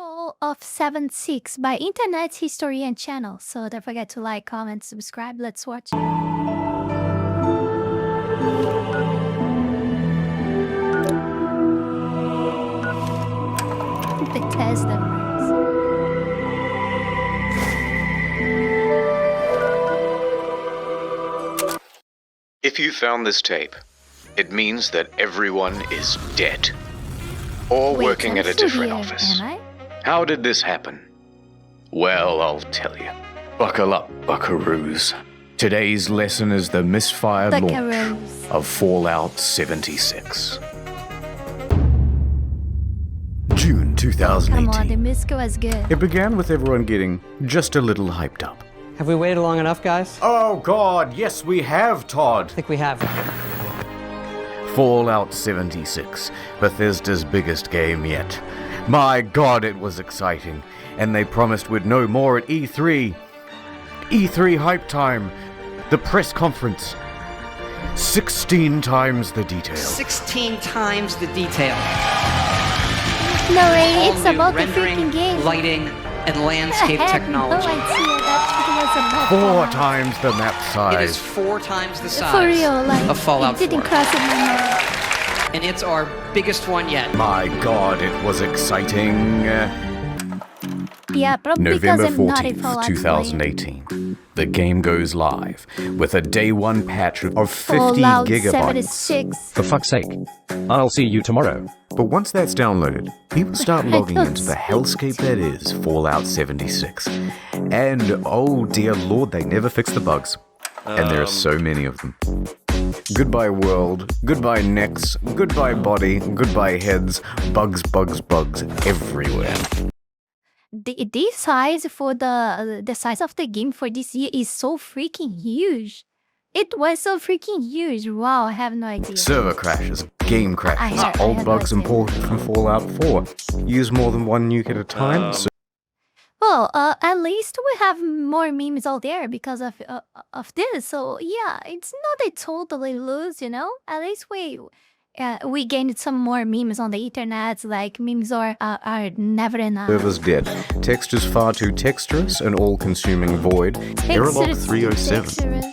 Fall of 7-6 by Internet Historian channel. So don't forget to like, comment, subscribe. Let's watch. Bethesda. If you found this tape, it means that everyone is dead. Or working at a different office. How did this happen? Well, I'll tell you. Buckle up, buckaroos. Today's lesson is the misfired launch of Fallout 76. June 2018. Come on, the music was good. It began with everyone getting just a little hyped up. Have we waited long enough, guys? Oh God, yes we have, Todd. I think we have. Fallout 76, Bethesda's biggest game yet. My God, it was exciting, and they promised we'd know more at E3. E3 hype time, the press conference. 16 times the detail. 16 times the detail. No, Ray, it's All new about the rendering, freaking game. lighting, and landscape I had technology. no idea that it was about 4 Fallout. times the map It is size. 4 times the size For real, like, of Fallout it didn't 4. cross in my mind. And it's our biggest one yet. My God, it was exciting. Yeah, probably because November I'm not a 14th, Fallout 2018. The game goes live with a day one patch of 50 Fallout gigabytes. 76. For fuck's sake. I'll see you tomorrow. But once that's downloaded, people start logging don't into the see hellscape that is Fallout 76. And oh dear lord, they never fix the bugs. And there are so many of them. Goodbye world, goodbye necks, goodbye body, goodbye heads, bugs, bugs, bugs everywhere. The size for the size of the game for this year is so freaking huge. It was so freaking huge. Wow, I have no idea. Server crashes, game crashes, I old had bugs no idea. imported from Fallout 4. Use more than one nuke at a time. Well, at least we have more memes out there because of this. So yeah, it's not a totally lose, you know. At least we gained some more memes on the internet. Like memes are never enough. Server's dead. Text is far too texturous and all-consuming void. Errorlog Texturous, 307. texturous.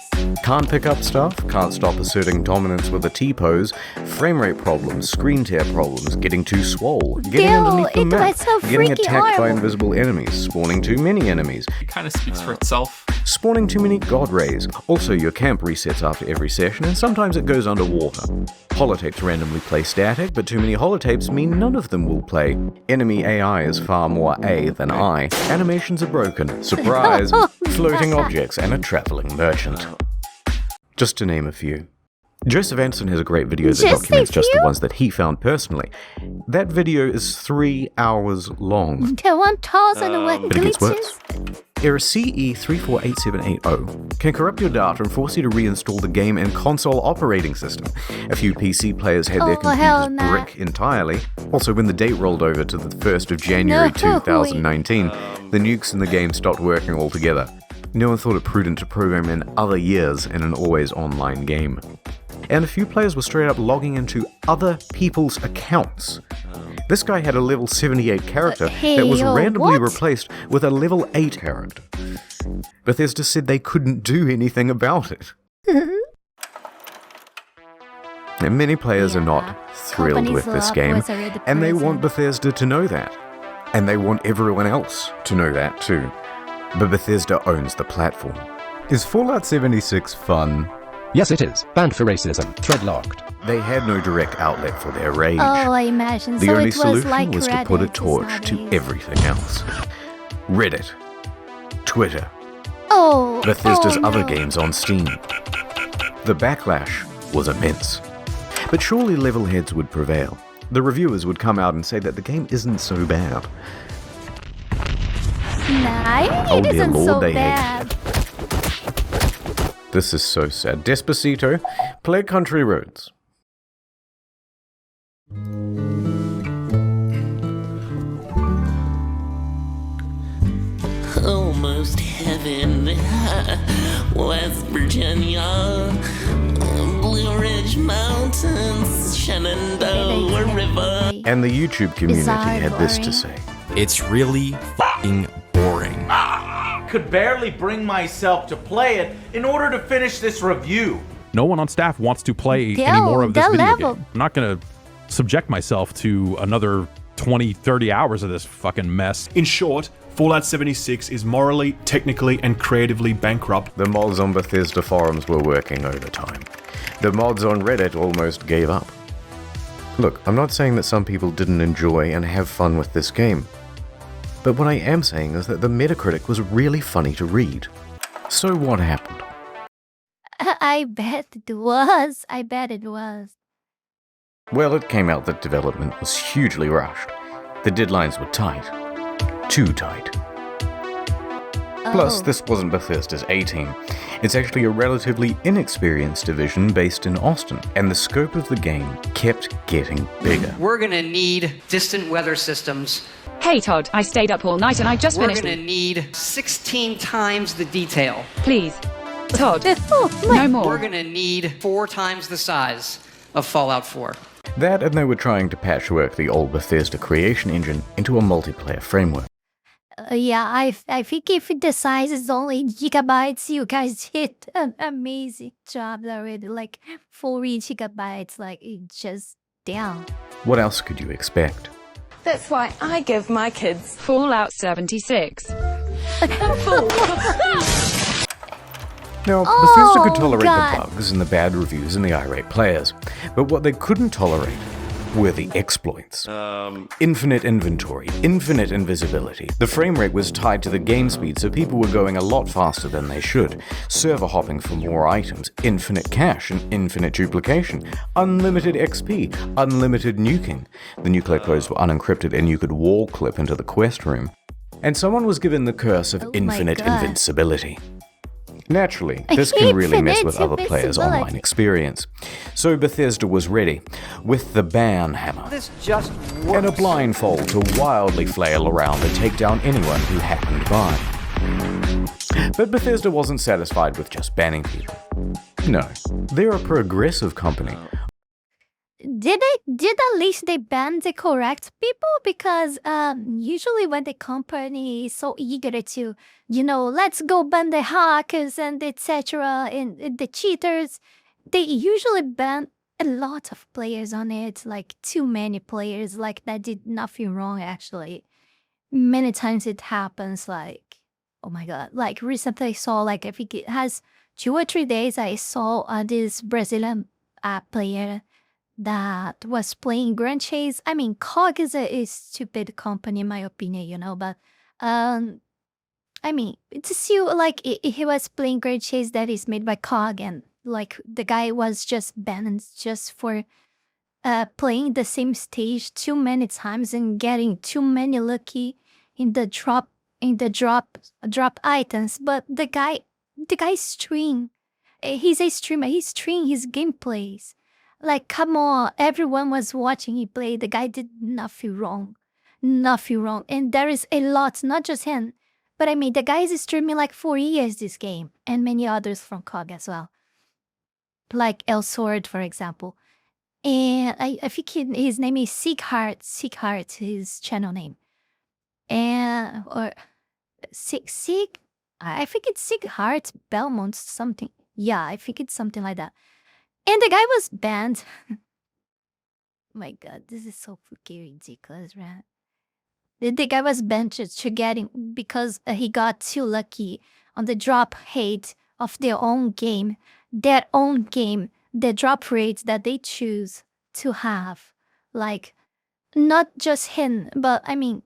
Can't pick up stuff, can't stop asserting dominance with a T-pose, frame rate problems, screen tear problems, getting too swole, getting Still, underneath the it map, was so getting freaking attacked by horrible. invisible enemies, spawning too many enemies, It kind of speaks for itself. spawning too many god rays. Also, your camp resets after every session, and sometimes it goes underwater. Holotapes randomly play static, but too many holotapes mean none of them will play. Enemy AI is far more A than I. Animations are broken. Surprise! Floating objects and a traveling merchant. Just to name a few. Joseph Anson has a great video that Just a documents just the few? ones that he found personally. That video is 3 hours long. The 1001 But it gets glitches. worse. Error CE348780 can corrupt your data and force you to reinstall the game and console operating system. A few PC players had their Oh, hell computers nah. brick entirely. Also, when the date rolled over to the 1st of January No. 2019, the nukes in the game stopped working altogether. No one thought it prudent to program in other years in an always online game. And a few players were straight up logging into other people's accounts. This guy had a level 78 character that was randomly what? replaced with a level 8 character. Bethesda said they couldn't do anything about it. And many players are not thrilled Companies with this love game, was already and they present. want Bethesda to know that. And they want everyone else to know that too. But Bethesda owns the platform. Is Fallout 76 fun? Yes, it is. Banned for racism. Thread locked. They had no direct outlet for their rage. Oh, I imagine. The So only it was solution like was to Reddit put a torch to nowadays. everything else. Reddit, Twitter, Oh, Bethesda's oh, other no. games on Steam. The backlash was immense. But surely level heads would prevail. The reviewers would come out and say that the game isn't so bad. Nah, Oh it dear isn't lord, so they bad. This is so sad. Despacito, play Country Roads. Almost heaven, West Virginia, Blue Ridge Mountains, Shenandoah River. And the YouTube community Bizarre, had this to boring. say. It's really fucking boring. Could barely bring myself to play it in order to finish this review. No one on staff wants to play Yo, any more of this that video level. game. I'm not going to subject myself to another 20, 30 hours of this fucking mess. In short, Fallout 76 is morally, technically, and creatively bankrupt. The mods on Bethesda forums were working overtime. The mods on Reddit almost gave up. Look, I'm not saying that some people didn't enjoy and have fun with this game, but what I am saying is that the Metacritic was really funny to read. So what happened? I bet it was. I bet it was. Well, it came out that development was hugely rushed. The deadlines were tight. Too tight. Plus, Oh. this wasn't Bethesda's A-team. It's actually a relatively inexperienced division based in Austin, and the scope of the game kept getting bigger. We're gonna need distant weather systems. Hey Todd, I stayed up all night and I just We're finished. gonna need 16 times the detail. Please, Todd, Oh, my. no more. We're gonna need 4 times the size of Fallout 4. That, and they were trying to patchwork the old Bethesda creation engine into a multiplayer framework. Yeah, I think if the size is only gigabytes, you guys did an amazing job already. Like 40 gigabytes, like it's just down. What else could you expect? That's why I give my kids Fallout 76. Now, Oh, Bethesda could tolerate God. the bugs and the bad reviews and the irate players, but what they couldn't tolerate were the exploits. Infinite inventory, infinite invisibility. The frame rate was tied to the game speed, so people were going a lot faster than they should. Server hopping for more items, infinite cache and infinite duplication, unlimited XP, unlimited nuking. The nuclear codes were unencrypted and you could wall clip into the quest room. And someone was given the curse of Oh my infinite God. invincibility. Naturally, this can really mess with other players' online Invincibility. experience. So Bethesda was ready, with the ban hammer This just and a blindfold to wildly flail around and take down anyone who happened by. But Bethesda wasn't satisfied with just banning people. No, they're a progressive company. Did at least they ban the correct people? Because usually when the company is so eager to, let's go ban the hackers and etc. and the cheaters, they usually ban a lot of players on it, like too many players, like that did nothing wrong actually. Many times it happens, like, oh my God. Like recently I saw, like I think it has 2 or 3 days, I saw this Brazilian player that was playing Grand Chase. I mean, COG is a stupid company in my opinion, but I mean, it's still like he was playing Grand Chase that is made by COG, and like the guy was just banned just for playing the same stage too many times and getting too many lucky in the drop items. But the guy stream. He's a streamer. He stream his gameplays. Like, come on, everyone was watching he play. The guy did nothing wrong. Nothing wrong. And there is a lot, not just him, but I mean, the guy is streaming like 4 years this game, and many others from COG as well. Like El Sword, for example. And I think his name is Seekhart, his channel name. And, or, I think it's Seekhart Belmont something. Yeah, I think it's something like that. And the guy was banned. My God, this is so fucking ridiculous, right? The guy was banned to getting because he got too lucky on the drop rate of their own game. Their own game, the drop rates that they choose to have. Like, not just him, but I mean,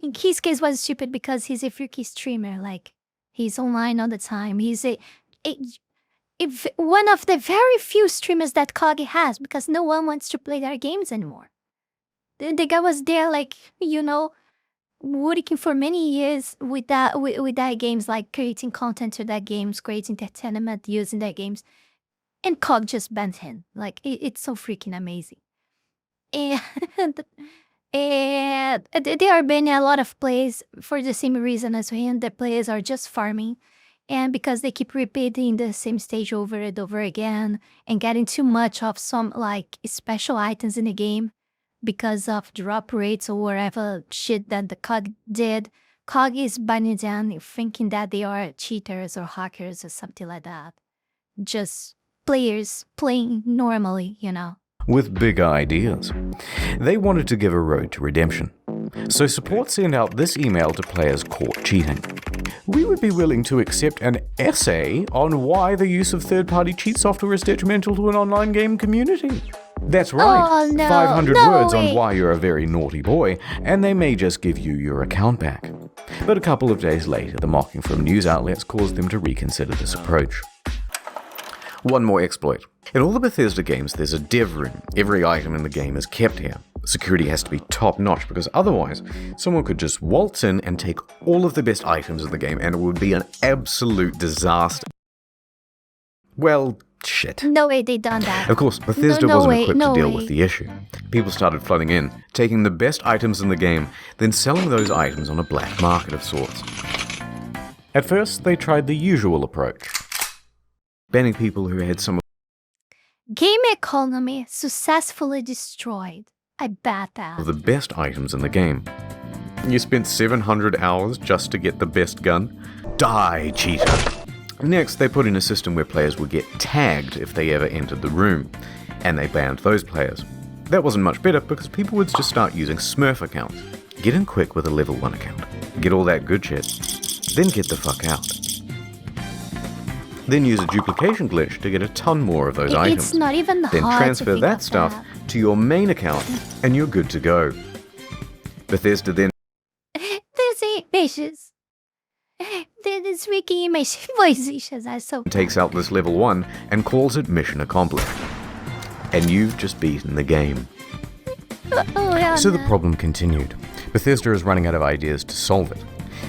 in his case was stupid because he's a freaky streamer. Like, he's online all the time. He's if one of the very few streamers that COG has, because no one wants to play their games anymore. The guy was there, like, working for many years with that games, like creating content to that games, creating entertainment using their games, and COG just banned him. Like, it's so freaking amazing. And they are banning a lot of plays for the same reason as him. The players are just farming. And because they keep repeating the same stage over and over again and getting too much of some like special items in the game, because of drop rates or whatever shit that the COG did. COG is banning down thinking that they are cheaters or hackers or something like that. Just players playing normally, you know. With big ideas. They wanted to give a road to redemption. So support sent out this email to players caught cheating. We would be willing to accept an essay on why the use of third-party cheat software is detrimental to an online game community. That's right, Oh, no. 500 No words way. on why you're a very naughty boy, and they may just give you your account back. But a couple of days later, the mocking from news outlets caused them to reconsider this approach. One more exploit. In all the Bethesda games, there's a dev room. Every item in the game is kept here. Security has to be top-notch because otherwise, someone could just waltz in and take all of the best items in the game and it would be an absolute disaster. Well, shit. No way they done that. Of course, Bethesda No wasn't way, equipped no to deal way. with the issue. People started flooding in, taking the best items in the game, then selling those items on a black market of sorts. At first, they tried the usual approach. Banning people who had some Game economy successfully destroyed. I bet that. of the best items in the game. You spent 700 hours just to get the best gun? Die, cheater! Next, they put in a system where players would get tagged if they ever entered the room, and they banned those players. That wasn't much better because people would just start using Smurf accounts. Get in quick with a level 1 account. Get all that good shit. Then get the fuck out. Then use a duplication glitch to get a ton more of those items. It's not even Then hard to transfer think that of stuff that. to your main account, and you're good to go. Bethesda then Beijos. This wiki makes voices are so takes out this level 1 and calls it mission accomplished. And you've just beaten the game. Oh, yeah, So the no. problem continued. Bethesda is running out of ideas to solve it.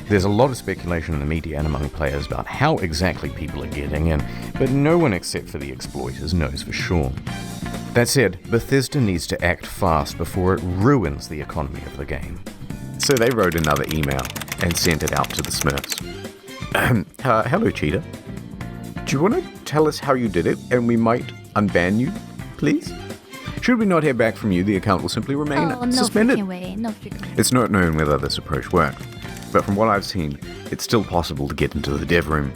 There's a lot of speculation in the media and among players about how exactly people are getting in, but no one except for the exploiters knows for sure. That said, Bethesda needs to act fast before it ruins the economy of the game. So they wrote another email and sent it out to the Smurfs. Hello, cheater. Do you want to tell us how you did it and we might unban you, please? Should we not hear back from you, the account will simply remain Oh, no suspended. freaking way. No freaking way. It's not known whether this approach worked, but from what I've seen, it's still possible to get into the dev room.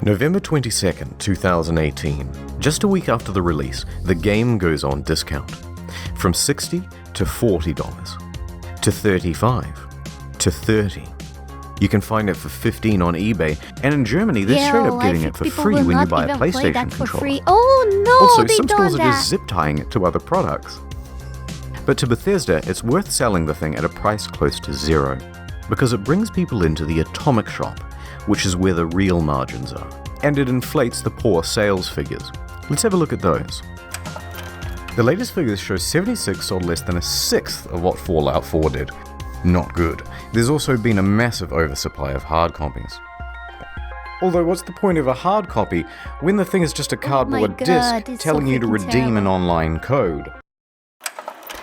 November 22nd, 2018. Just a week after the release, the game goes on discount. From $60 to $40, to $35, to $30. You can find it for $15 on eBay, and in Germany, they're straight up I giving think it for people free will when you not buy a even play PlayStation that for controller. free. Oh no, Also, they some done stores are that. just zip tying it to other products. But to Bethesda, it's worth selling the thing at a price close to zero, because it brings people into the atomic shop, which is where the real margins are, and it inflates the poor sales figures. Let's have a look at those. The latest figures show 76 sold less than a sixth of what Fallout 4 did. Not good. There's also been a massive oversupply of hard copies. Although what's the point of a hard copy when the thing is just a cardboard God, disc it's telling so you to freaking redeem an terrible. online code?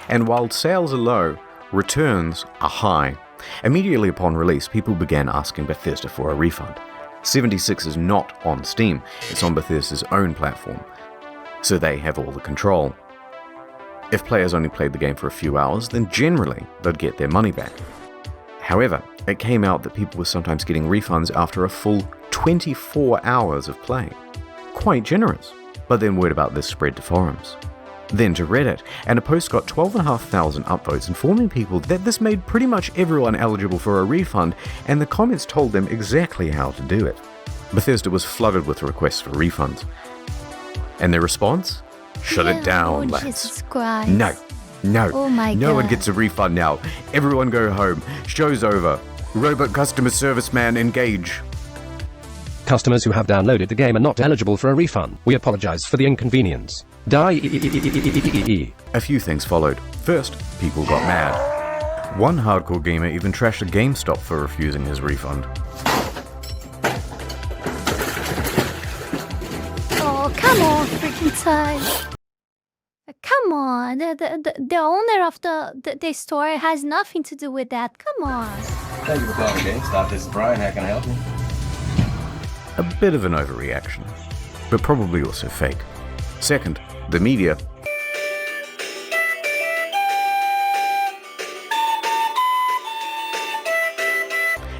And while sales are low, returns are high. Immediately upon release, people began asking Bethesda for a refund. 76 is not on Steam, it's on Bethesda's own platform, so they have all the control. If players only played the game for a few hours, then generally they'd get their money back. However, it came out that people were sometimes getting refunds after a full 24 hours of play. Quite generous. But then word about this spread to forums. Then to Reddit, and a post got 12,500 upvotes informing people that this made pretty much everyone eligible for a refund, and the comments told them exactly how to do it. Bethesda was flooded with requests for refunds. And their response? Shut it down, lads. Jesus Christ. No. Oh my No one God. gets a refund now. Everyone go home. Show's over. Robot customer service man engage. Customers who have downloaded the game are not eligible for a refund. We apologize for the inconvenience. Die. A few things followed. First, people got mad. One hardcore gamer even trashed a GameStop for refusing his refund. Oh, come on, freaking time. Come on. The owner of the store has nothing to do with that. Come on. Thank you for calling GameStop. This is Brian. How can I help you? A bit of an overreaction, but probably also fake. Second, the media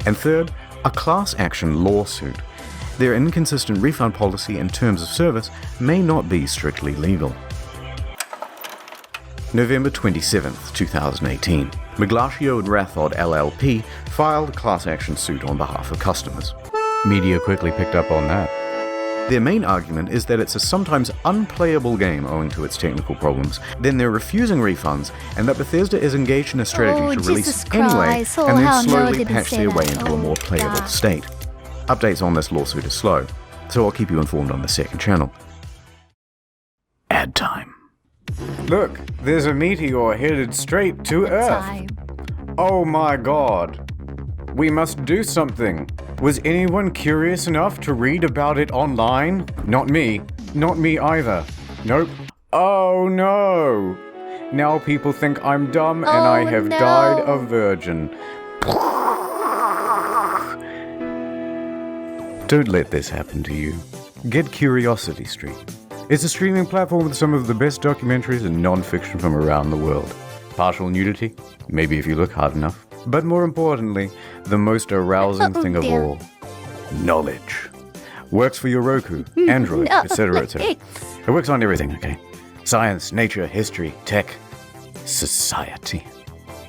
And third, a class action lawsuit. Their inconsistent refund policy and terms of service may not be strictly legal. November 27th, 2018. Miglatio and Rathod LLP filed a class action suit on behalf of customers. Media quickly picked up on that. Their main argument is that it's a sometimes unplayable game owing to its technical problems, then they're refusing refunds, and that Bethesda is engaged in a strategy to release it anyway, and then slowly patch their way into a more playable state. Updates on this lawsuit are slow, so I'll keep you informed on the second channel. Ad time. Look, there's a meteor headed straight to Earth. Oh my god. We must do something. Was anyone curious enough to read about it online? Not me. Not me either. Nope. Oh no. Now people think I'm dumb and I have died a virgin. Don't let this happen to you. Get Curiosity Street. It's a streaming platform with some of the best documentaries and non-fiction from around the world. Partial nudity? Maybe if you look hard enough. But more importantly, the most arousing thing of all. Knowledge. Works for your Roku, Android, etc., etc. It works on everything, okay? Science, nature, history, tech, society.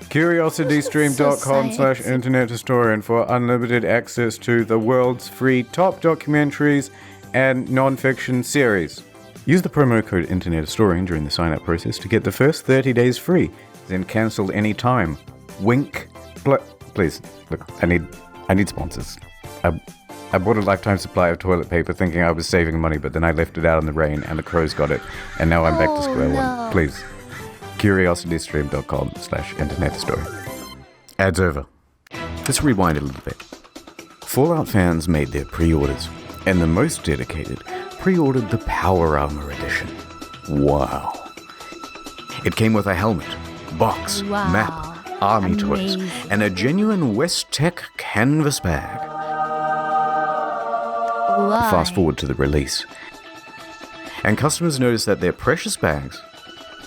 CuriosityStream.com/internethistorian for unlimited access to the world's free top documentaries and non-fiction series. Use the promo code Internet Historian during the sign-up process to get the first 30 days free, then cancel any time. Wink. Please, look, I need sponsors. I bought a lifetime supply of toilet paper thinking I was saving money, but then I left it out in the rain and the crows got it, and now I'm back to square one. Please. CuriosityStream.com/internethistorian. Ads over. Let's rewind a little bit. Fallout fans made their pre-orders, and the most dedicated pre-ordered the Power Armor Edition. Wow. It came with a helmet, box, map, army toys, and a genuine West Tech canvas bag. Fast forward to the release. And customers noticed that their precious bags,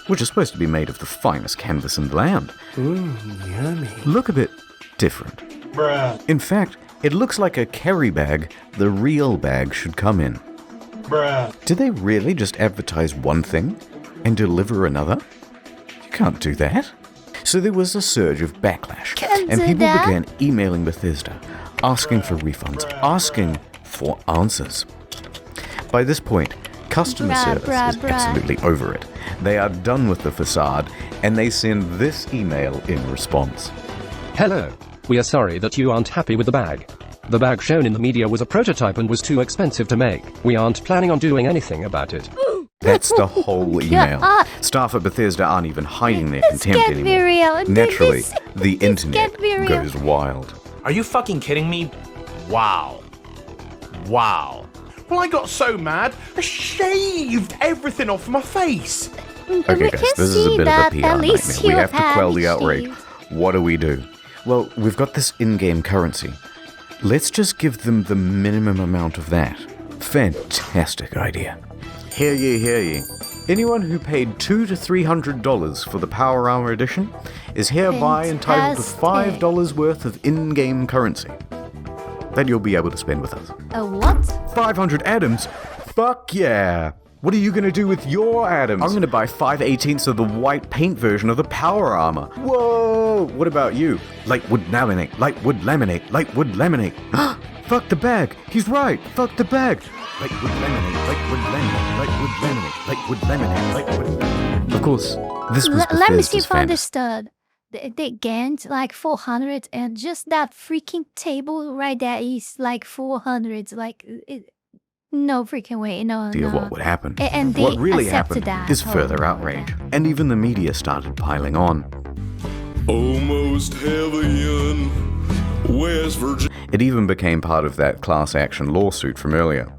which are supposed to be made of the finest canvas in the land, yummy. Look a bit different. Bruh. In fact, it looks like a carry bag the real bag should come in. Bruh. Did they really just advertise one thing and deliver another? You can't do that. So there was a surge of backlash, and people began emailing Bethesda, asking for refunds, asking for answers. By this point, customer service is absolutely over it. They are done with the facade, and they send this email in response. Hello. We are sorry that you aren't happy with the bag. The bag shown in the media was a prototype and was too expensive to make. We aren't planning on doing anything about it. That's the whole email. Staff at Bethesda aren't even hiding their contempt anymore. Naturally, the internet goes wild. Are you fucking kidding me? Wow. Wow. Well, I got so mad, I shaved everything off my face. Okay, guys, this is a bit of a PR nightmare. We have to quell the outrage. What do? Well, we've got this in-game currency. Let's just give them the minimum amount of that. Fantastic idea. Hear ye, hear ye. Anyone who paid $200 to $300 for the Power Armor Edition is hereby entitled to $5 worth of in-game currency that you'll be able to spend with us. A what? 500 atoms? Fuck yeah! What are you gonna do with your atoms? I'm gonna buy 5/18 of the white paint version of the Power Armor. Whoa! What about you? Light wood laminate, light wood laminate, light wood laminate. Fuck the bag! He's right! Fuck the bag! Light wood laminate, light wood laminate, light wood laminate, light wood laminate, light wood laminate. Of course, this was Let me see Bethesda's if I understood. They gained like 400, and just that freaking table right there is like 400. Like, no freaking way. No, idea of what would happen. And they what really accepted happened that. is further outrage, and even the media started piling on. Almost heaven, West Virginia. It even became part of that class action lawsuit from earlier.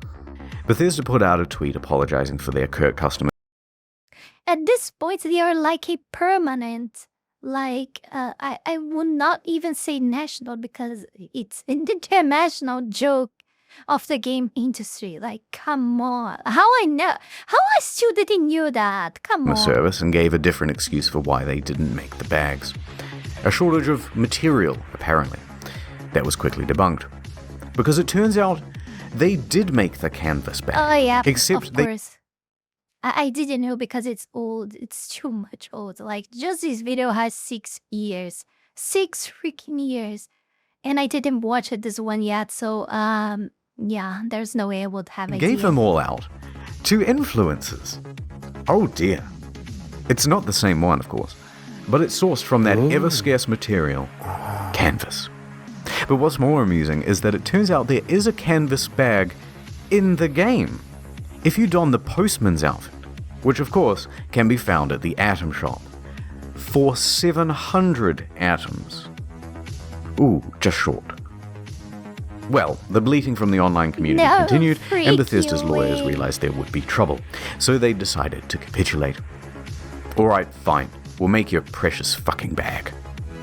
Bethesda put out a tweet apologizing for their curt customers. At this point, they are like a permanent, like, I would not even say national, because it's an international joke of the game industry. Like, come on. How I still didn't know that? Come on. Service, and gave a different excuse for why they didn't make the bags. A shortage of material, apparently. That was quickly debunked, because it turns out they did make the canvas bag. Oh yeah, except of they course. I didn't know because it's old. It's too much old. Like, just this video has 6 years. 6 freaking years. And I didn't watch this one yet, so, yeah, there's no way I would have idea. gave them all out to influencers. Oh dear. It's not the same one, of course, but it's sourced from that ever-scarce material, canvas. But what's more amusing is that it turns out there is a canvas bag in the game. If you don the postman's outfit, which of course can be found at the Atom Shop, for 700 atoms. Ooh, just short. Well, the bleating from the online community continued, and Bethesda's lawyers realized there would be trouble, so they decided to capitulate. Alright, fine, we'll make your precious fucking bag.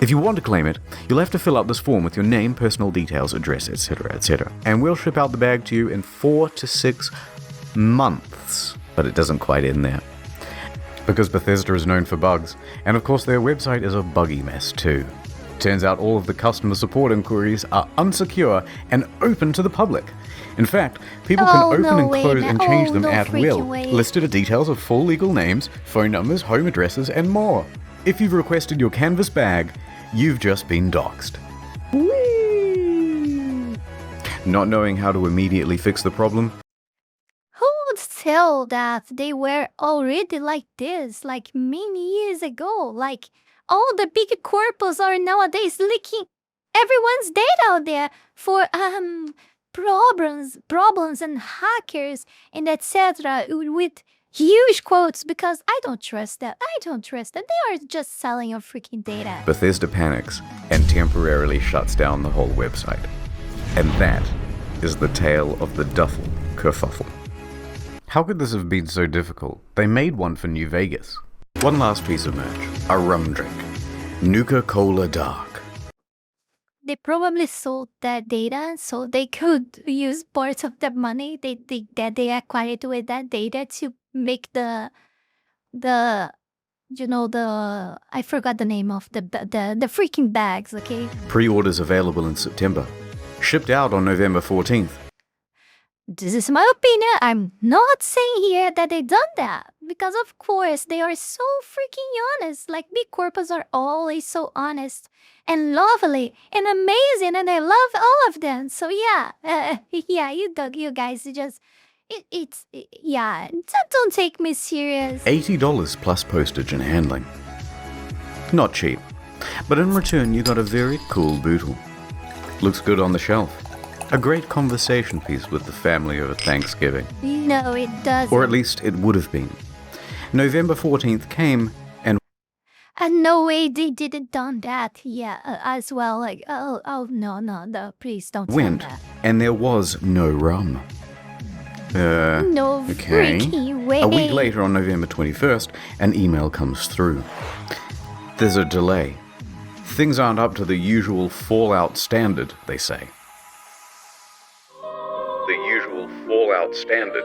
If you want to claim it, you'll have to fill out this form with your name, personal details, address, etc., etc., and we'll ship out the bag to you in 4 to 6 months. But it doesn't quite end there, because Bethesda is known for bugs, and of course their website is a buggy mess too. Turns out all of the customer support inquiries are unsecure and open to the public. In fact, people can open and close and change them at will, listed are details of full legal names, phone numbers, home addresses, and more. If you've requested your canvas bag, you've just been doxxed. Whee! Not knowing how to immediately fix the problem, Who would tell that they were already like this, like many years ago? Like, all the big corpos are nowadays leaking everyone's data out there for problems and hackers and etc. with huge quotes, because I don't trust that. They are just selling your freaking data. Bethesda panics and temporarily shuts down the whole website. And that is the tale of the duffel kerfuffle. How could this have been so difficult? They made one for New Vegas. One last piece of merch, a rum drink, Nuka-Cola Dark. They probably sold that data so they could use part of the money that they acquired with that data to make I forgot the name of the freaking bags, okay? Pre-orders available in September. Shipped out on November 14th. This is my opinion. I'm not saying here that they done that, because of course they are so freaking honest. Like, big corpos are always so honest and lovely and amazing, and I love all of them. So yeah, you guys just don't take me serious. $80 plus postage and handling. Not cheap, but in return you got a very cool bootle. Looks good on the shelf. A great conversation piece with the family over Thanksgiving. No, it doesn't. Or at least it would have been. November 14th came, and no way they didn't done that. Yeah, as well. Like, no, please don't went, say that. And there was no rum. No okay. freaking way. A week later, on November 21st, an email comes through. There's a delay. Things aren't up to the usual Fallout standard, they say. The usual Fallout standard.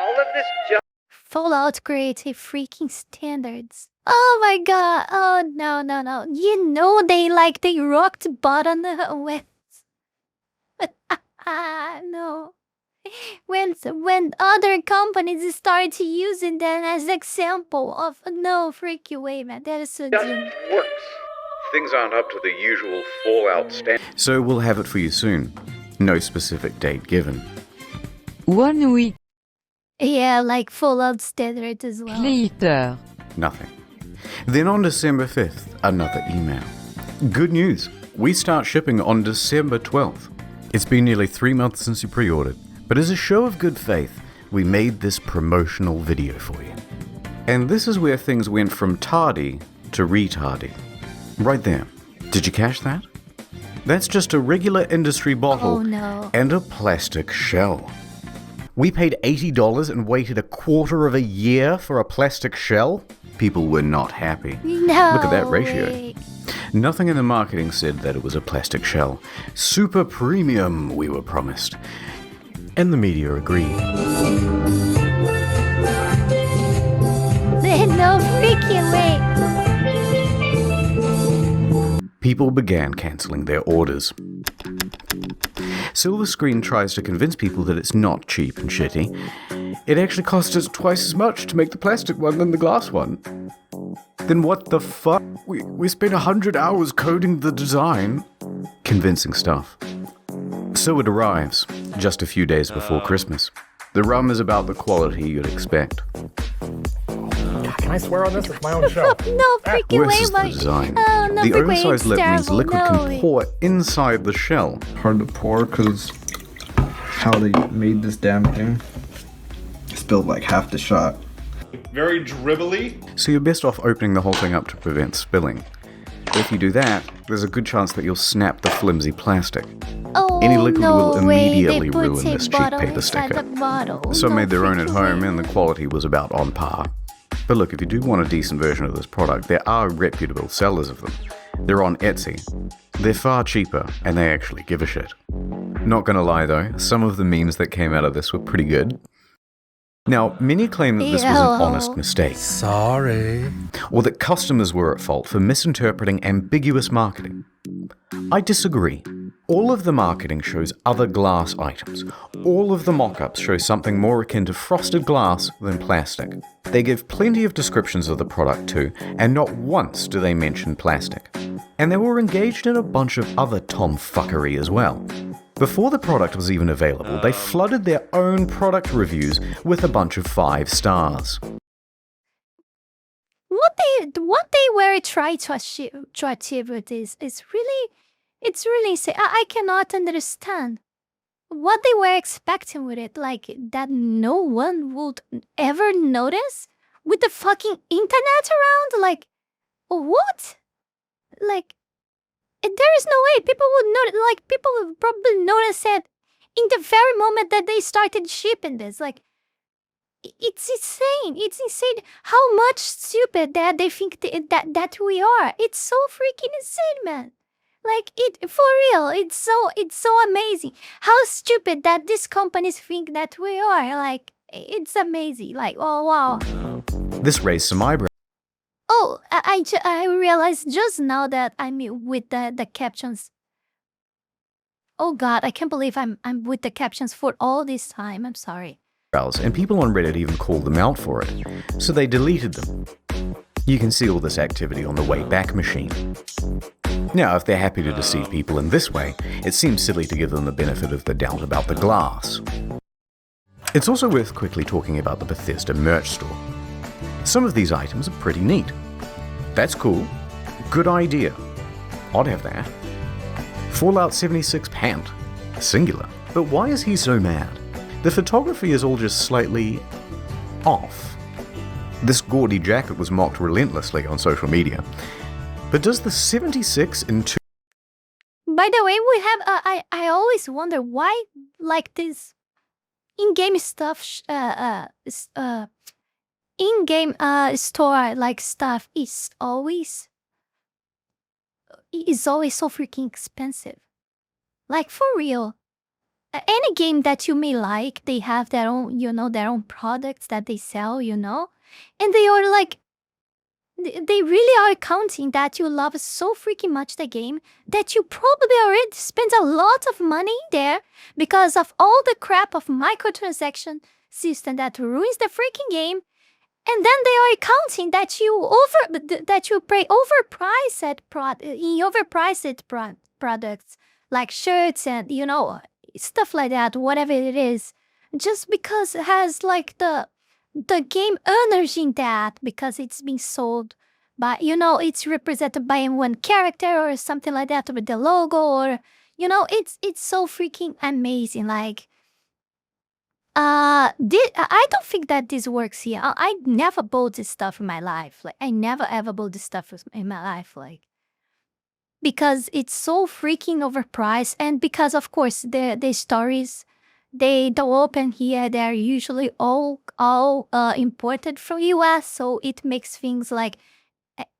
All of this junk. Fallout creative freaking standards. Oh my god. Oh no. You know they rocked bottom with. No. When other companies start using them as example of no freaking way, man. That is so dumb. Works. Things aren't up to the usual Fallout standard. So we'll have it for you soon. No specific date given. 1 week Yeah, like Fallout standard as well. later. Nothing. Then on December 5th, another email. Good news. We start shipping on December 12th. It's been nearly 3 months since you pre-ordered, but as a show of good faith, we made this promotional video for you. And this is where things went from tardy to retardy. Right there. Did you catch that? That's just a regular industry bottle and a plastic shell. We paid $80 and waited a quarter of a year for a plastic shell? People were not happy. No. Look at that ratio. Way. Nothing in the marketing said that it was a plastic shell. Super premium, we were promised. And the media agreed. There's no freaking way. people began cancelling their orders. Silver Screen tries to convince people that it's not cheap and shitty. It actually costs us twice as much to make the plastic one than the glass one. Then what the fuck? We spent 100 hours coding the design. Convincing stuff. So it arrives, just a few days before Christmas. The rum is about the quality you'd expect. Can I swear on this? It's my own show. No freaking Worse way, is the Mike. design. Oh, no The freaking way, oversized it's lip means terrible. liquid No can way. pour inside the shell. Hard to pour because how they made this damn thing. Spilled like half the shot. Very dribbly. So you're best off opening the whole thing up to prevent spilling. But if you do that, there's a good chance that you'll snap the flimsy plastic. Oh, Any liquid no will way. immediately They put ruin a this cheap bottle paper inside sticker. the bottle. Some No made their own at freaking home way. and the quality was about on par. But look, if you do want a decent version of this product, there are reputable sellers of them. They're on Etsy. They're far cheaper, and they actually give a shit. Not gonna lie though, some of the memes that came out of this were pretty good. Now, many claim that this was an honest mistake. Sorry. Or that customers were at fault for misinterpreting ambiguous marketing. I disagree. All of the marketing shows other glass items. All of the mock-ups show something more akin to frosted glass than plastic. They give plenty of descriptions of the product too, and not once do they mention plastic. And they were engaged in a bunch of other tomfuckery as well. Before the product was even available, they flooded their own product reviews with a bunch of 5 stars. What they were trying to achieve with this is really, it's really insane. I cannot understand what they were expecting with it. Like, that no one would ever notice with the fucking internet around? Like, what? Like, there is no way people would notice. Like, people would probably notice it in the very moment that they started shipping this. Like, it's insane. It's insane how much stupid that they think that we are. It's so freaking insane, man. Like, for real. It's so amazing how stupid that these companies think that we are. Like, it's amazing. Like, oh wow. This raised some eyebrows. Oh, I realized just now that I'm with the captions. Oh God, I can't believe I'm with the captions for all this time. I'm sorry. And people on Reddit even called them out for it, so they deleted them. You can see all this activity on the Wayback Machine. Now, if they're happy to deceive people in this way, it seems silly to give them the benefit of the doubt about the glass. It's also worth quickly talking about the Bethesda merch store. Some of these items are pretty neat. That's cool. Good idea. I'd have that. Fallout 76 pant. Singular. But why is he so mad? The photography is all just slightly off. This gaudy jacket was mocked relentlessly on social media. But does the 76 in 2... By the way, we have I always wonder why, like, this in-game stuff in-game store like stuff is always so freaking expensive. Like, for real. Any game that you may like, they have their own, their own products that they sell, and they are like, they really are counting that you love so freaking much the game that you probably already spent a lot of money there because of all the crap of microtransaction system that ruins the freaking game. And then they are counting that you pay overpriced products like shirts and stuff like that, whatever it is, just because it has like the game energy in that, because it's being sold by, it's represented by one character or something like that with the logo, or it's so freaking amazing. Like, I don't think that this works here. I never bought this stuff in my life. Like, I never ever bought this stuff in my life. Like, because it's so freaking overpriced, and because of course the stories they don't open here. They're usually all imported from US, so it makes things like,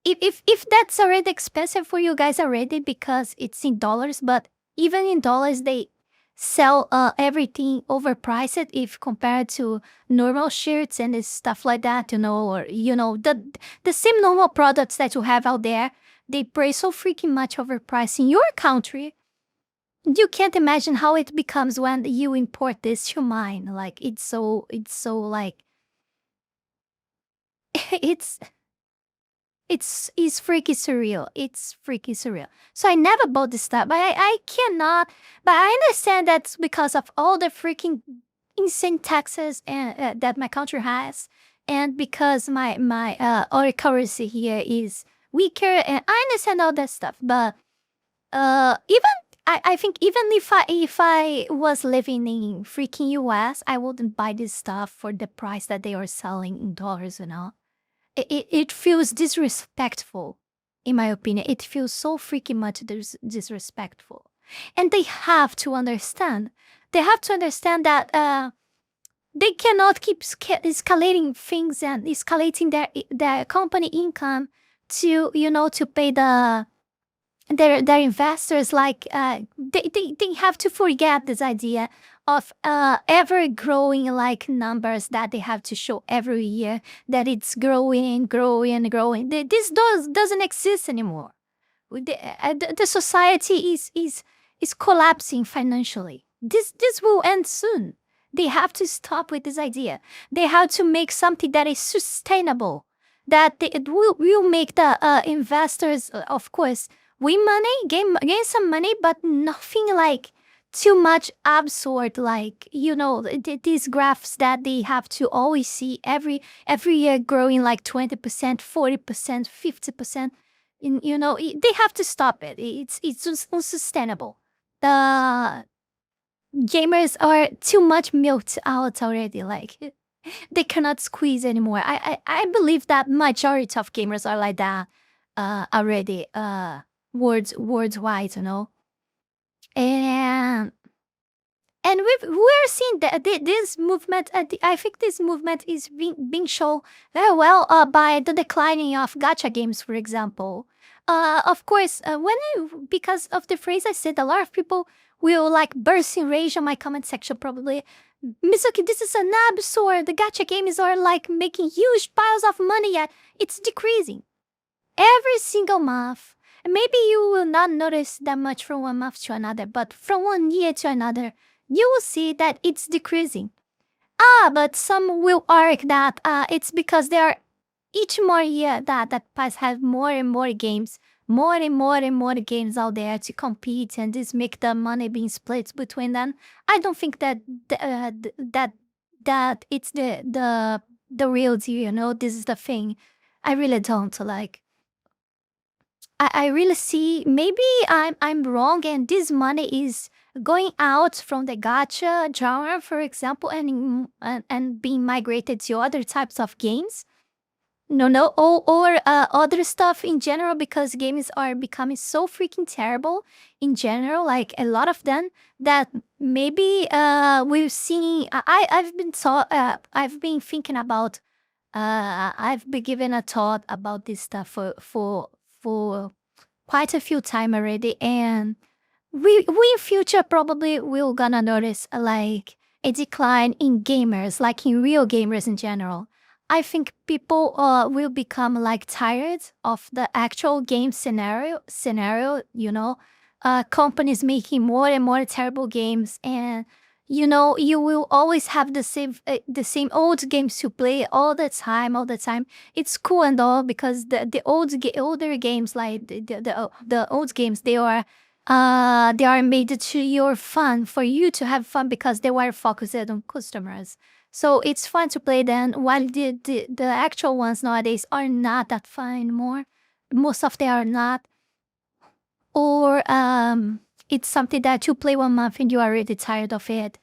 if that's already expensive for you guys already because it's in dollars, but even in dollars they sell everything overpriced if compared to normal shirts and stuff like that, or the same normal products that you have out there. they pay so freaking much overpriced in your country. You can't imagine how it becomes when you import this to mine. Like it's so like it's freaky surreal. It's freaky surreal. So I never bought this stuff, but I cannot. But I understand that's because of all the freaking insane taxes and that my country has, and because my our currency here is weaker, and I understand all that stuff. But even I think even if I was living in freaking US, I wouldn't buy this stuff for the price that they are selling in dollars. It feels disrespectful, in my opinion. It feels so freaking much disrespectful. And they have to understand. They have to understand that they cannot keep escalating things and escalating their company income to pay their investors. Like they have to forget this idea of ever growing like numbers that they have to show every year, that it's growing. This doesn't exist anymore. The society is collapsing financially. This will end soon. They have to stop with this idea. They have to make something that is sustainable, that it will make the investors, of course, win money, gain some money, but nothing like too much absurd, like these graphs that they have to always see every year growing like 20%, 40%, 50%. They have to stop it. It's just unsustainable. The gamers are too much milked out already. Like they cannot squeeze anymore. I believe that majority of gamers are like that already. Worldwide, and we're seeing that this movement. I think this movement is being shown very well by the declining of gacha games, for example. Of course, because of the phrase I said, a lot of people will like burst in rage on my comment section. Probably, Mizuki, this is an absurd. The gacha games are like making huge piles of money, yet it's decreasing every single month. Maybe you will not notice that much from one month to another, but from 1 year to another, you will see that it's decreasing. But some will argue that it's because they are each more year that pass have more and more games, more and more games out there to compete, and this make the money being split between them. I don't think that that it's the real deal. This is the thing. I really don't like. I really see, maybe I'm wrong, and this money is going out from the gacha genre, for example, and being migrated to other types of games. Or other stuff in general, because games are becoming so freaking terrible in general, like a lot of them, that maybe we've seen. I've been thinking about. I've been given a thought about this stuff for quite a few time already, and we in future probably will gonna notice like a decline in gamers, like in real gamers in general. I think people will become like tired of the actual game scenario. Companies making more and more terrible games, and you will always have the same old games to play all the time. It's cool and all, because the older games, like the old games, they are made to your fun, for you to have fun, because they were focused on customers. So it's fun to play them, while the actual ones nowadays are not that fun anymore. Most of them are not. Or it's something that you play 1 month and you are already tired of it.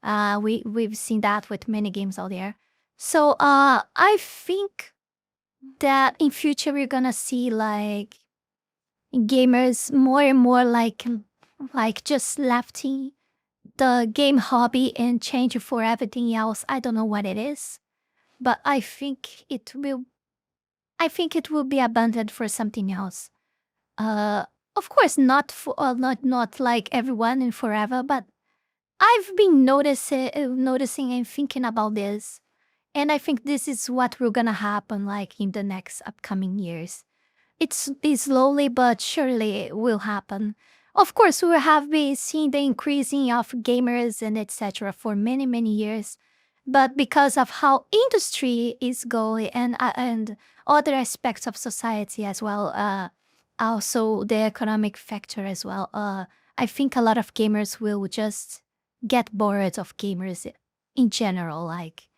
We've seen that with many games out there. So I think that in future we're gonna see like gamers more and more like just lefting the game hobby and change for everything else. I don't know what it is, but I think it will be abandoned for something else. Of course, not like everyone and forever, but I've been noticing and thinking about this, and I think this is what will gonna happen like in the next upcoming years. it's be slowly but surely it will happen. Of course, we have been seeing the increasing of gamers and etc. for many, many years. But because of how industry is going and other aspects of society as well, also the economic factor as well, I think a lot of gamers will just get bored of gamers in general. Like,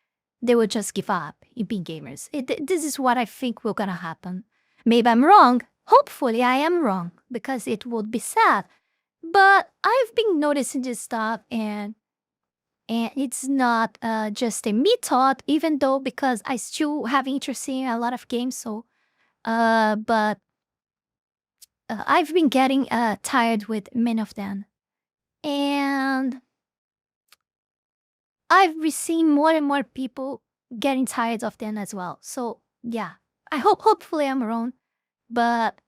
they will just give up in being gamers. This is what I think will gonna happen. Maybe I'm wrong. Hopefully I am wrong, because it would be sad. But I've been noticing this stuff, and it's not just a me thought, even though because I still have interest in a lot of games. So, but I've been getting tired with many of them, and I've been seeing more and more people getting tired of them as well. So yeah, hopefully I'm wrong, but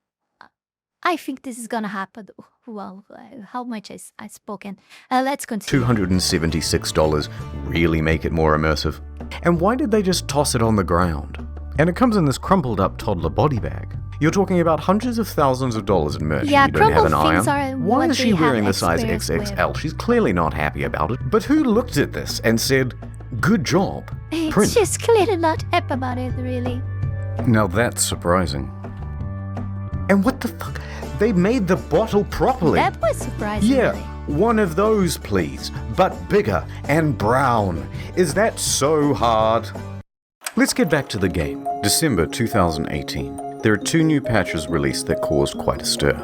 I think this is gonna happen. Well, how much I spoken? Let's continue. $276 really make it more immersive? And why did they just toss it on the ground? And it comes in this crumpled up toddler body bag. You're talking about hundreds of thousands of dollars in merch. Yeah, you don't have an eye things on. are Why what is she they wearing have the size experience with. XXL? She's clearly not happy about it. But who looked at this and said, "Good job, print"? She's clearly not happy about it, really. Now that's surprising. And what the fuck? They made the bottle properly. That was surprising. Yeah, really. one of those, please, but bigger and brown. Is that so hard? Let's get back to the game. December 2018. There are 2 new patches released that caused quite a stir.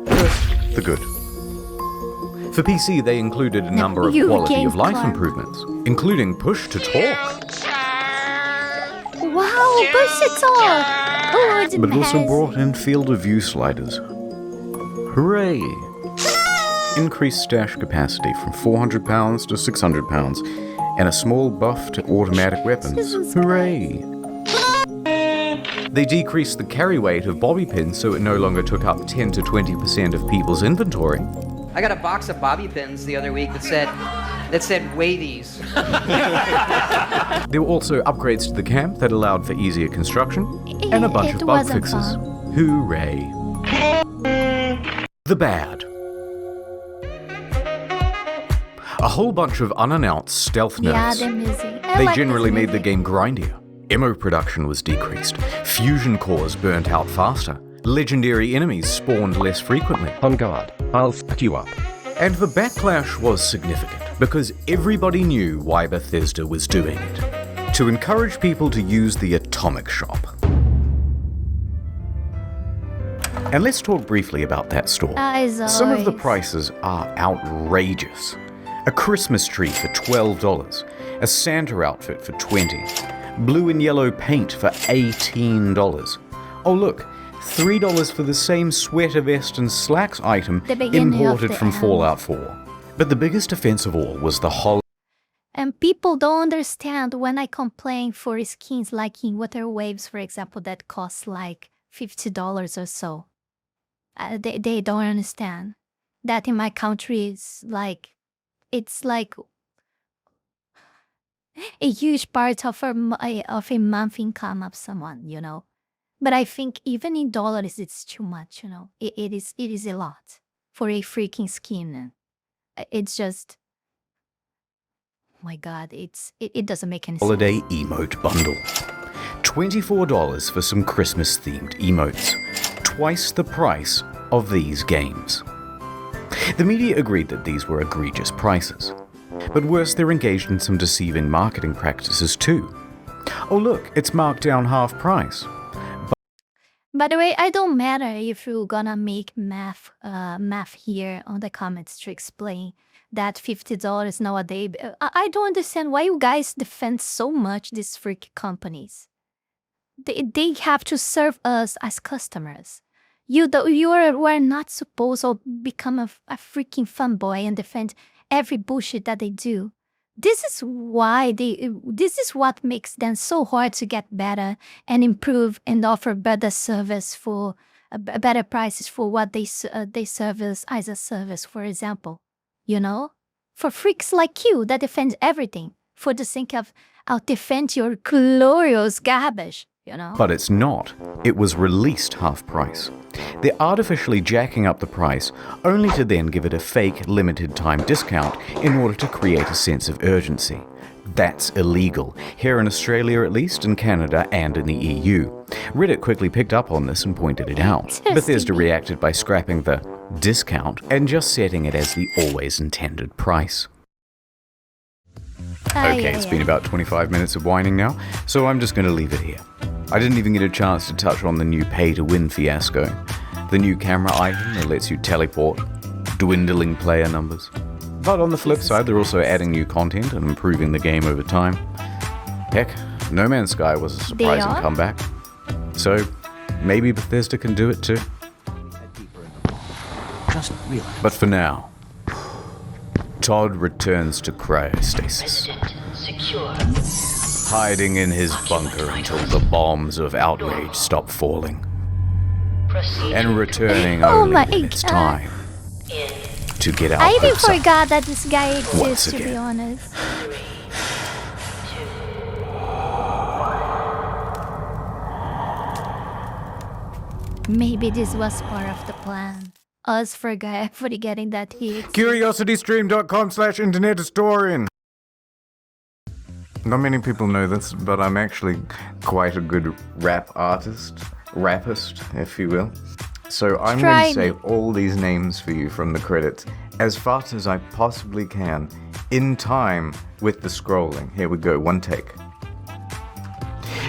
First, the good. For PC, they included a number of quality of life improvements, including push to talk. Wow, push to talk! Oh, it's But it also amazing. brought in field of view sliders. Hooray! Increased stash capacity from 400 pounds to 600 pounds, and a small buff to automatic weapons. Hooray! They decreased the carry weight of bobby pins so it no longer took up 10 to 20% of people's inventory. I got a box of bobby pins the other week that said weigh these. There were also upgrades to the camp that allowed for easier construction, and a bunch of bug wasn't fixes. fun. Hooray! The bad. A whole bunch of unannounced stealth Yeah, nerfs. they're busy. They generally made the game grindier. Ammo production was decreased. Fusion cores burnt out faster. Legendary enemies spawned less frequently. On guard, I'll fuck you up. And the backlash was significant, because everybody knew why Bethesda was doing it. To encourage people to use the Atomic Shop. And let's talk briefly about that store. As Some of the always. prices are outrageous. A Christmas tree for $12, a Santa outfit for $20, blue and yellow paint for $18. Oh look, $3 for the same sweater vest and slacks item The beginning of imported the from end. Fallout 4. But the biggest offense of all was the And people don't understand when I complain for skins like in Water Waves, for example, that cost like $50 or so. They don't understand that in my country is like, it's like a huge part of a month income of someone, you know. But I think even in dollars, it's too much, you know. It is a lot for a freaking skin. It's just, oh my God, it doesn't make any sense. holiday emote bundle. $24 for some Christmas-themed emotes. Twice the price of these games. The media agreed that these were egregious prices. But worse, they're engaged in some deceiving marketing practices too. Oh look, it's marked down half price. By the way, I don't matter if you're gonna make math here on the comments to explain that $50 nowadays. I don't understand why you guys defend so much these freak companies. They have to serve us as customers. You are not supposed to become a freaking fanboy and defend every bullshit that they do. This is what makes them so hard to get better and improve and offer better service for better prices for what they serve as a service, for example. You know? For freaks like you that defend everything for the sake of, I'll defend your glorious garbage. you know? But it's not. It was released half price. They're artificially jacking up the price, only to then give it a fake limited time discount in order to create a sense of urgency. That's illegal, here in Australia at least, in Canada and in the EU. Reddit quickly picked up on this and pointed it out. Bethesda reacted by scrapping the discount and just setting it as the always intended price. Okay, it's been about 25 minutes of whining now, so I'm just going to leave it here. I didn't even get a chance to touch on the new pay-to-win fiasco. The new camera item that lets you teleport, dwindling player numbers. But on the flip side, they're also adding new content and improving the game over time. Heck, No Man's Sky was a surprising comeback. So, maybe Bethesda can do it too. Just relax. But for now, Todd returns to cryostasis, hiding in his bunker until the bombs of outrage stop falling, and returning only when it's time to get out. I even forgot that this guy exists, to be honest. Maybe this was part of the plan. Us forgetting that he exists. CuriosityStream.com/internethistorian. Not many people know this, but I'm actually quite a good rappist, if you will. So I'm going to say all these names for you from the credits as fast as I possibly can, in time with the scrolling. Here we go, one take.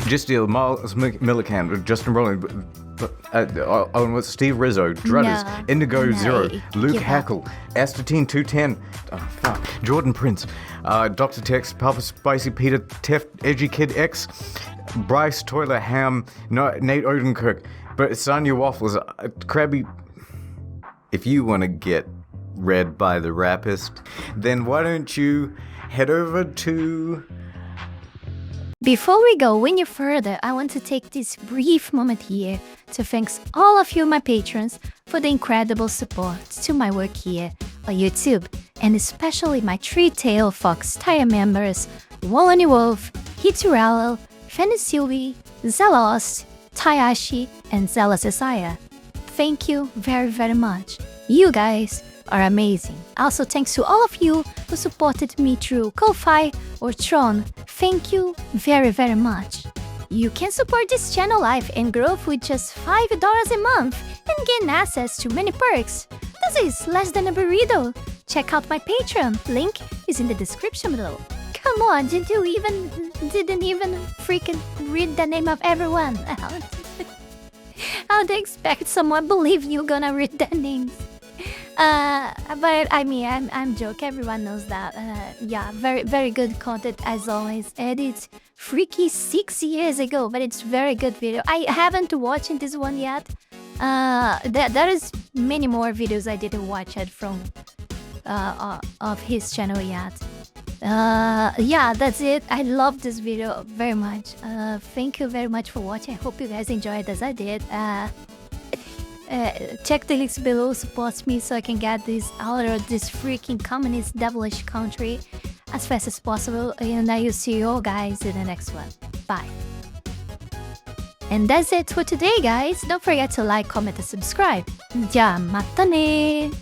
Justiel, Miles Millican, Justin Rowland, Steve Rizzo, Drudders, Indigo Zero, Luke Hackle, Astatine 210, Jordan Prince, Dr. Tex, Papa Spicy Peter, Teft, Edgy Kid X, Bryce Toiler Ham, Nate Odenkirk, but Sonya Waffles, Krabby. If you want to get read by the rappist, then why don't you head over to... Before we go any further, I want to take this brief moment here to thank all of you, my patrons, for the incredible support to my work here on YouTube, and especially my Three-Tail Fox tier members, Wallony Wolf, Heath Rowell, Fenny Sylvy, Zalost, Tayashi, and Zaela Zhezzaia. Thank you very, very much. You guys are amazing. Also, thanks to all of you who supported me through Ko-Fi or Tron. Thank you very, very much. You can support this channel live and grow with just $5 a month and gain access to many perks. This is less than a burrito. Check out my Patreon. Link is in the description below. Come on, didn't even freaking read the name of everyone. How'd they expect someone believe you gonna read their names? But I mean, I'm joking. Everyone knows that. Yeah, very, very good content as always. Edit freaky 6 years ago, but it's very good video. I haven't watched this one yet. There is many more videos I didn't watch it from of his channel yet. Yeah, that's it. I love this video very much. Thank you very much for watching. I hope you guys enjoyed as I did. Check the links below, support me so I can get this out of this freaking communist devilish country as fast as possible, and I will see you all guys in the next one. Bye. And that's it for today, guys. Don't forget to like, comment, and subscribe. Ja, mata ne!